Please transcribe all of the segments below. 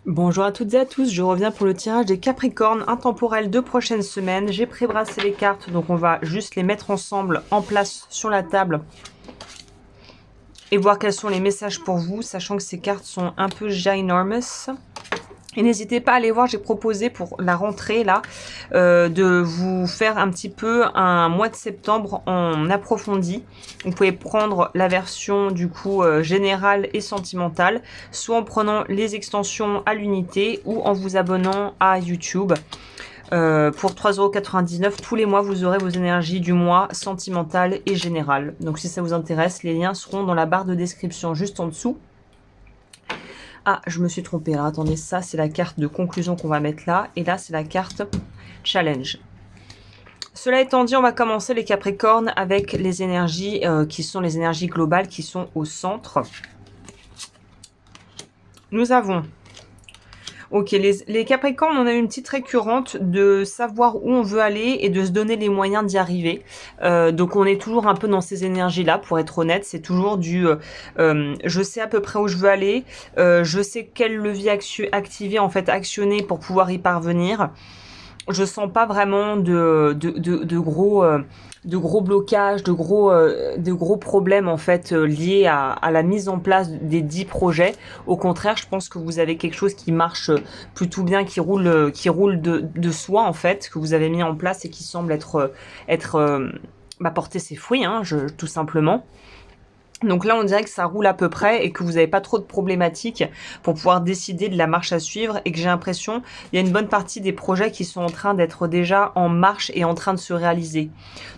Bonjour à toutes et à tous, je reviens pour le tirage des Capricornes intemporel de prochaines semaines. J'ai pré-brassé les cartes, donc on va juste les mettre ensemble en place sur la table et voir quels sont les messages pour vous, sachant que ces cartes sont un peu ginormous. Et n'hésitez pas à aller voir, j'ai proposé pour la rentrée là de vous faire un petit peu un mois de septembre en approfondi. Vous pouvez prendre la version du coup générale et sentimentale, soit en prenant les extensions à l'unité ou en vous abonnant à YouTube. Pour 3,99 € tous les mois, vous aurez vos énergies du mois sentimentales et générales. Donc si ça vous intéresse, les liens seront dans la barre de description juste en dessous. Ah, je me suis trompée. Alors, attendez, ça, c'est la carte de conclusion qu'on va mettre là. Et là, c'est la carte challenge. Cela étant dit, on va commencer les Capricornes avec les énergies qui sont les énergies globales qui sont au centre. Nous avons... Ok, les Capricornes, on a une petite récurrente de savoir où on veut aller et de se donner les moyens d'y arriver. Donc on est toujours un peu dans ces énergies-là, pour être honnête. C'est toujours du je sais à peu près où je veux aller, je sais quel levier activer, en fait, actionner pour pouvoir y parvenir. Je sens pas vraiment de gros blocages, de gros problèmes en fait liés à la mise en place des 10 projets. Au contraire, je pense que vous avez quelque chose qui marche plutôt bien, qui roule de soi en fait, que vous avez mis en place et qui semble porter ses fruits, hein, tout simplement. Donc là, on dirait que ça roule à peu près et que vous n'avez pas trop de problématiques pour pouvoir décider de la marche à suivre et que j'ai l'impression il y a une bonne partie des projets qui sont en train d'être déjà en marche et en train de se réaliser.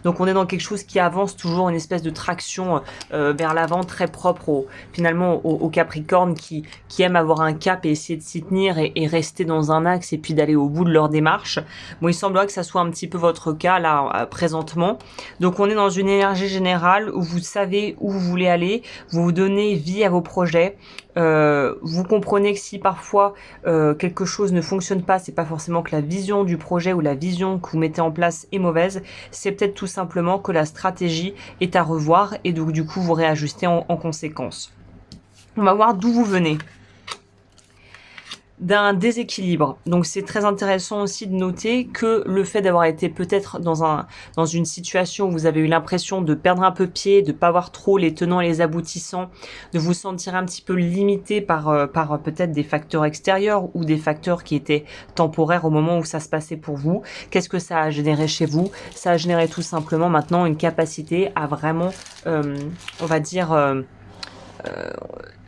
Donc on est dans quelque chose qui avance toujours, une espèce de traction vers l'avant très propre finalement aux Capricornes qui aiment avoir un cap et essayer de s'y tenir et rester dans un axe et puis d'aller au bout de leur démarche. Bon, il semblerait que ça soit un petit peu votre cas là présentement. Donc on est dans une énergie générale où vous savez où vous voulez aller, vous donnez vie à vos projets, vous comprenez que si parfois quelque chose ne fonctionne pas, c'est pas forcément que la vision du projet ou la vision que vous mettez en place est mauvaise, c'est peut-être tout simplement que la stratégie est à revoir et donc du coup vous réajustez en conséquence. On va voir d'où vous venez. D'un déséquilibre. Donc c'est très intéressant aussi de noter que le fait d'avoir été peut-être dans une situation où vous avez eu l'impression de perdre un peu pied, de pas voir trop les tenants et les aboutissants, de vous sentir un petit peu limité par peut-être des facteurs extérieurs ou des facteurs qui étaient temporaires au moment où ça se passait pour vous. Qu'est-ce que ça a généré chez vous? Ça a généré tout simplement maintenant une capacité à vraiment, on va dire...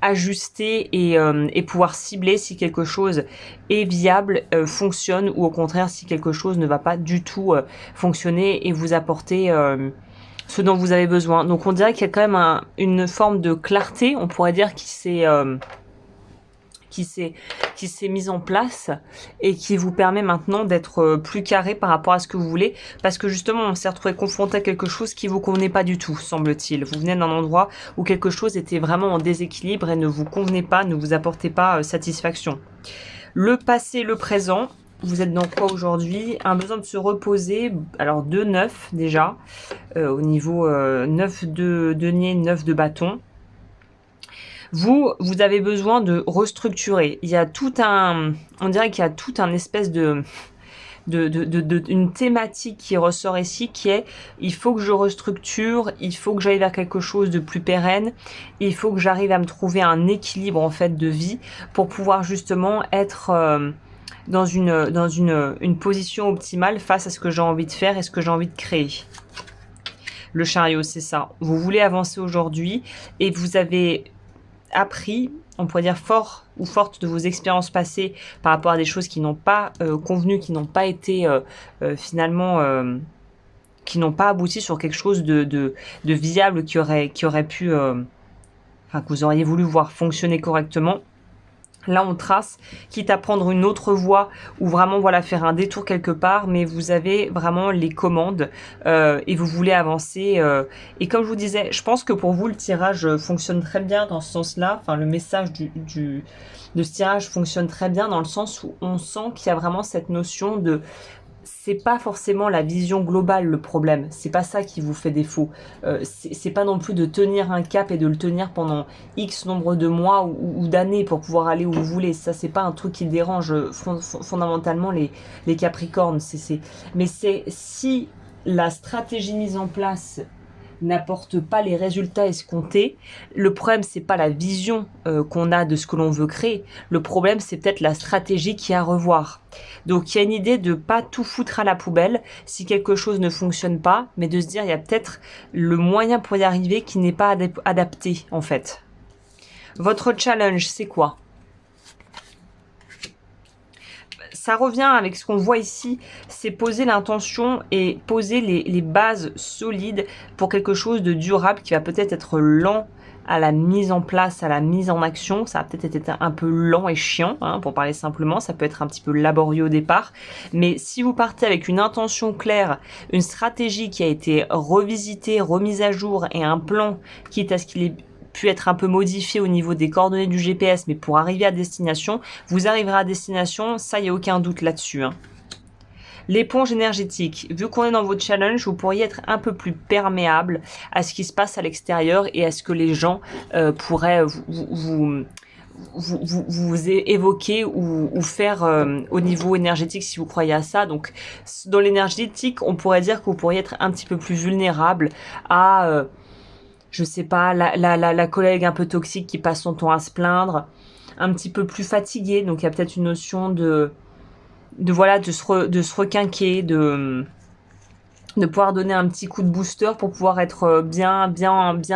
ajuster et pouvoir cibler si quelque chose est viable, fonctionne, ou au contraire si quelque chose ne va pas du tout fonctionner et vous apporter ce dont vous avez besoin. Donc on dirait qu'il y a quand même une forme de clarté, on pourrait dire, qui s'est mise en place et qui vous permet maintenant d'être plus carré par rapport à ce que vous voulez, parce que justement on s'est retrouvé confronté à quelque chose qui vous convenait pas du tout, semble-t-il. Vous venez d'un endroit où quelque chose était vraiment en déséquilibre et ne vous convenait pas, ne vous apportait pas satisfaction. Le passé, le présent, vous êtes dans quoi aujourd'hui? Un besoin de se reposer, alors 2-9 déjà, au niveau 9 de denier, 9 de bâton. Vous avez besoin de restructurer. Il y a on dirait qu'il y a tout un espèce une thématique qui ressort ici, qui est il faut que je restructure, il faut que j'aille vers quelque chose de plus pérenne, il faut que j'arrive à me trouver un équilibre en fait de vie pour pouvoir justement être dans une position optimale face à ce que j'ai envie de faire et ce que j'ai envie de créer. Le chariot, c'est ça. Vous voulez avancer aujourd'hui et vous avez appris, on pourrait dire fort ou forte de vos expériences passées par rapport à des choses qui n'ont pas convenu, qui n'ont pas été finalement qui n'ont pas abouti sur quelque chose de viable qui aurait pu que vous auriez voulu voir fonctionner correctement. Là, on trace, quitte à prendre une autre voie ou vraiment voilà faire un détour quelque part, mais vous avez vraiment les commandes et vous voulez avancer. Et comme je vous disais, je pense que pour vous, le tirage fonctionne très bien dans ce sens-là. Enfin, le message de ce tirage fonctionne très bien dans le sens où on sent qu'il y a vraiment cette notion de c'est pas forcément la vision globale le problème. C'est pas ça qui vous fait défaut. C'est pas non plus de tenir un cap et de le tenir pendant X nombre de mois ou d'années pour pouvoir aller où vous voulez. Ça, c'est pas un truc qui dérange fondamentalement les Capricornes. Mais c'est si la stratégie mise en place n'apporte pas les résultats escomptés, le problème c'est pas la vision qu'on a de ce que l'on veut créer, le problème c'est peut-être la stratégie qui est à revoir. Donc il y a une idée de pas tout foutre à la poubelle si quelque chose ne fonctionne pas, mais de se dire il y a peut-être le moyen pour y arriver qui n'est pas adapté en fait. Votre challenge c'est quoi ? Ça revient avec ce qu'on voit ici, c'est poser l'intention et poser les bases solides pour quelque chose de durable qui va peut-être être lent à la mise en place, à la mise en action. Ça va peut-être être un peu lent et chiant, hein, pour parler simplement. Ça peut être un petit peu laborieux au départ. Mais si vous partez avec une intention claire, une stratégie qui a été revisitée, remise à jour et un plan, quitte à ce qu'il ait pu être un peu modifié au niveau des coordonnées du GPS, mais pour arriver à destination, vous arriverez à destination, ça, il n'y a aucun doute là-dessus. Hein. L'éponge énergétique, vu qu'on est dans votre challenge, vous pourriez être un peu plus perméable à ce qui se passe à l'extérieur et à ce que les gens pourraient vous évoquer ou faire au niveau énergétique si vous croyez à ça. Donc dans l'énergétique, on pourrait dire que vous pourriez être un petit peu plus vulnérable à... je sais pas, la collègue un peu toxique qui passe son temps à se plaindre, un petit peu plus fatiguée, donc il y a peut-être une notion de se requinquer, de pouvoir donner un petit coup de booster pour pouvoir être bien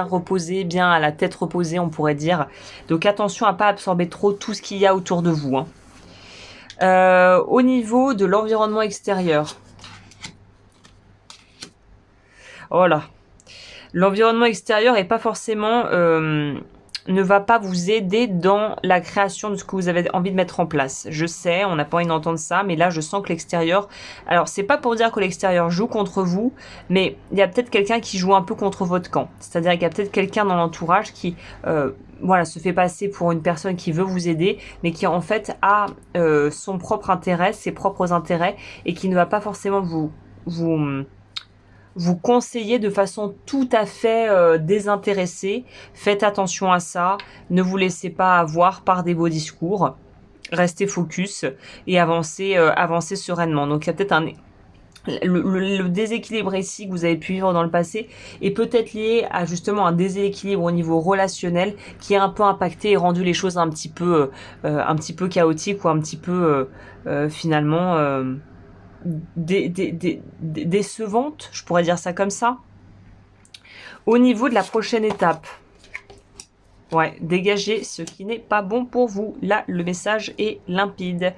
reposé, bien à la tête reposée, on pourrait dire. Donc attention à pas absorber trop tout ce qu'il y a autour de vous. Hein. Au niveau de l'environnement extérieur, voilà. L'environnement extérieur est pas forcément ne va pas vous aider dans la création de ce que vous avez envie de mettre en place. Je sais, on n'a pas envie d'entendre ça, mais là je sens que l'extérieur, alors c'est pas pour dire que l'extérieur joue contre vous, mais il y a peut-être quelqu'un qui joue un peu contre votre camp. C'est-à-dire qu'il y a peut-être quelqu'un dans l'entourage qui se fait passer pour une personne qui veut vous aider, mais qui en fait a son propre intérêt, ses propres intérêts, et qui ne va pas forcément vous conseiller de façon tout à fait désintéressée. Faites attention à ça, ne vous laissez pas avoir par des beaux discours, restez focus et avancez sereinement. Donc il y a peut-être le déséquilibre ici que vous avez pu vivre dans le passé est peut-être lié à justement un déséquilibre au niveau relationnel qui a un peu impacté et rendu les choses un petit peu chaotiques ou un petit peu finalement décevantes, je pourrais dire ça comme ça. Au niveau de la prochaine étape, ouais, dégagez ce qui n'est pas bon pour vous. Là, le message est limpide.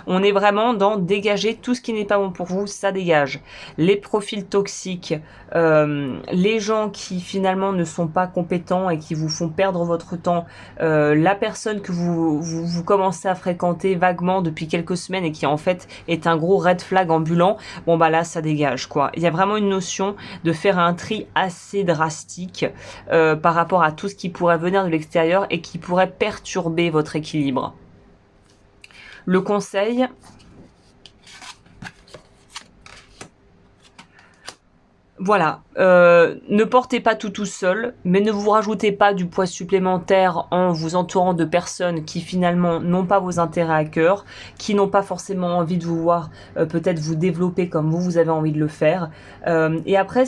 On est vraiment dans dégager tout ce qui n'est pas bon pour vous, ça dégage. Les profils toxiques, les gens qui finalement ne sont pas compétents et qui vous font perdre votre temps, la personne que vous commencez à fréquenter vaguement depuis quelques semaines et qui en fait est un gros red flag ambulant, bon bah là, ça dégage quoi. Il y a vraiment une notion de faire un tri assez drastique par rapport à tout ce qui pourrait venir de l'extérieur et qui pourrait perturber votre équilibre. Le conseil, voilà, ne portez pas tout seul, mais ne vous rajoutez pas du poids supplémentaire en vous entourant de personnes qui finalement n'ont pas vos intérêts à cœur, qui n'ont pas forcément envie de vous voir peut-être vous développer comme vous avez envie de le faire. Et après,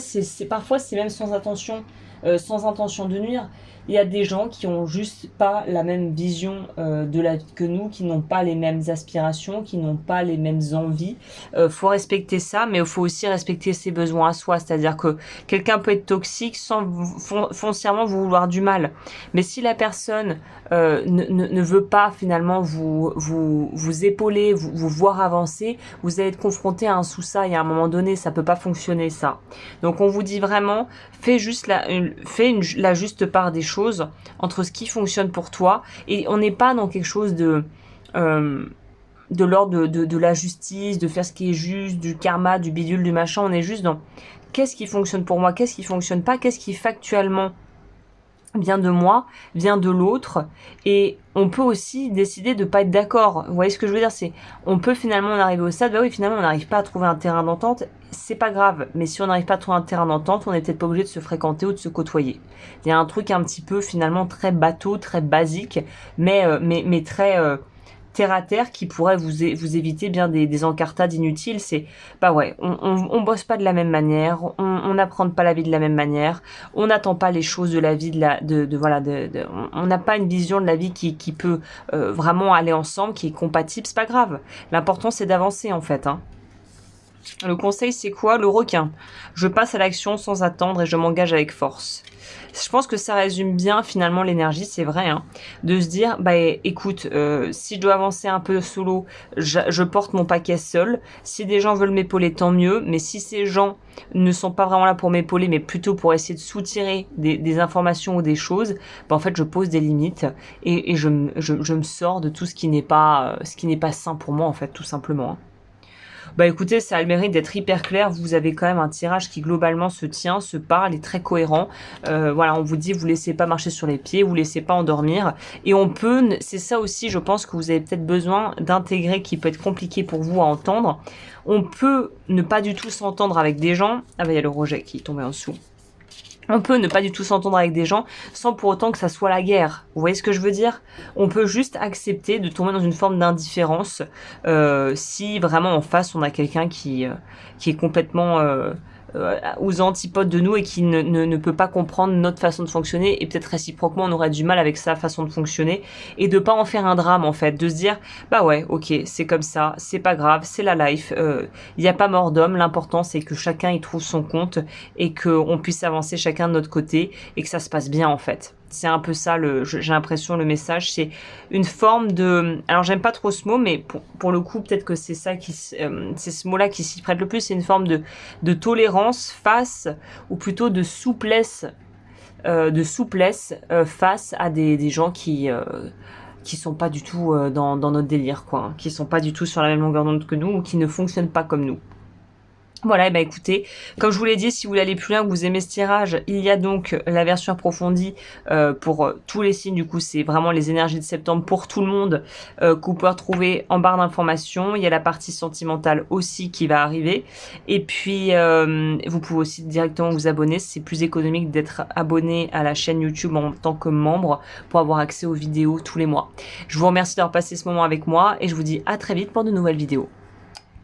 parfois c'est même sans intention de nuire. Il y a des gens qui ont juste pas la même vision de la vie que nous, qui n'ont pas les mêmes aspirations, qui n'ont pas les mêmes envies. Faut respecter ça, mais il faut aussi respecter ses besoins à soi. C'est-à-dire que quelqu'un peut être toxique sans foncièrement vous vouloir du mal. Mais si la personne ne veut pas finalement vous épauler, vous voir avancer, vous allez être confronté à un sous-ça et à un moment donné, ça peut pas fonctionner ça. Donc on vous dit vraiment, fais la juste part des choses entre ce qui fonctionne pour toi, et on n'est pas dans quelque chose de l'ordre de la justice, de faire ce qui est juste, du karma, du bidule, du machin. On est juste dans qu'est-ce qui fonctionne pour moi, qu'est-ce qui fonctionne pas, qu'est-ce qui factuellement vient de moi, vient de l'autre, et on peut aussi décider de pas être d'accord. Vous voyez ce que je veux dire, c'est on peut finalement en arriver au stade, bah oui, finalement on n'arrive pas à trouver un terrain d'entente, c'est pas grave, mais si on n'arrive pas à trouver un terrain d'entente, on n'est peut-être pas obligé de se fréquenter ou de se côtoyer. Il y a un truc un petit peu finalement très bateau, très basique, mais très terre à terre qui pourrait vous éviter bien des encartades inutiles. C'est bah ouais, on bosse pas de la même manière, on n'apprend pas la vie de la même manière, on n'attend pas les choses de la vie on n'a pas une vision de la vie qui peut vraiment aller ensemble, qui est compatible. C'est pas grave, l'important c'est d'avancer en fait, hein. Le conseil, c'est quoi? Le requin. Je passe à l'action sans attendre et je m'engage avec force. Je pense que ça résume bien finalement l'énergie, c'est vrai, hein, de se dire, bah écoute, si je dois avancer un peu solo, je porte mon paquet seul. Si des gens veulent m'épauler, tant mieux. Mais si ces gens ne sont pas vraiment là pour m'épauler, mais plutôt pour essayer de soutirer des informations ou des choses, bah en fait, je pose des limites et je me sors de tout ce qui n'est pas sain pour moi, en fait, tout simplement, hein. Bah écoutez, ça a le mérite d'être hyper clair. Vous avez quand même un tirage qui globalement se tient, se parle, est très cohérent. Voilà, on vous dit, vous laissez pas marcher sur les pieds, vous laissez pas endormir. Et on peut, c'est ça aussi, je pense que vous avez peut-être besoin d'intégrer, qui peut être compliqué pour vous à entendre. On peut ne pas du tout s'entendre avec des gens. Ah bah il y a le rejet qui est tombé en dessous. On peut ne pas du tout s'entendre avec des gens sans pour autant que ça soit la guerre. Vous voyez ce que je veux dire? On peut juste accepter de tomber dans une forme d'indifférence si vraiment en face on a quelqu'un qui est complètement aux antipodes de nous et qui ne peut pas comprendre notre façon de fonctionner, et peut-être réciproquement on aurait du mal avec sa façon de fonctionner, et de pas en faire un drame en fait, de se dire bah ouais ok c'est comme ça, c'est pas grave, c'est la life, il n'y a pas mort d'homme, l'important c'est que chacun y trouve son compte et qu'on puisse avancer chacun de notre côté et que ça se passe bien en fait. C'est un peu ça, j'ai l'impression, le message, c'est une forme de... Alors, j'aime pas trop ce mot, mais pour le coup, peut-être que c'est ça c'est ce mot-là qui s'y prête le plus. C'est une forme de tolérance face, ou plutôt de souplesse face à des gens qui sont pas du tout dans notre délire, quoi, hein, qui sont pas du tout sur la même longueur d'onde que nous, ou qui ne fonctionnent pas comme nous. Voilà, et bah écoutez, comme je vous l'ai dit, si vous voulez aller plus loin, que vous aimez ce tirage, il y a donc la version approfondie pour tous les signes. Du coup, c'est vraiment les énergies de septembre pour tout le monde que vous pouvez retrouver en barre d'informations. Il y a la partie sentimentale aussi qui va arriver. Et puis, vous pouvez aussi directement vous abonner. C'est plus économique d'être abonné à la chaîne YouTube en tant que membre pour avoir accès aux vidéos tous les mois. Je vous remercie d'avoir passé ce moment avec moi et je vous dis à très vite pour de nouvelles vidéos.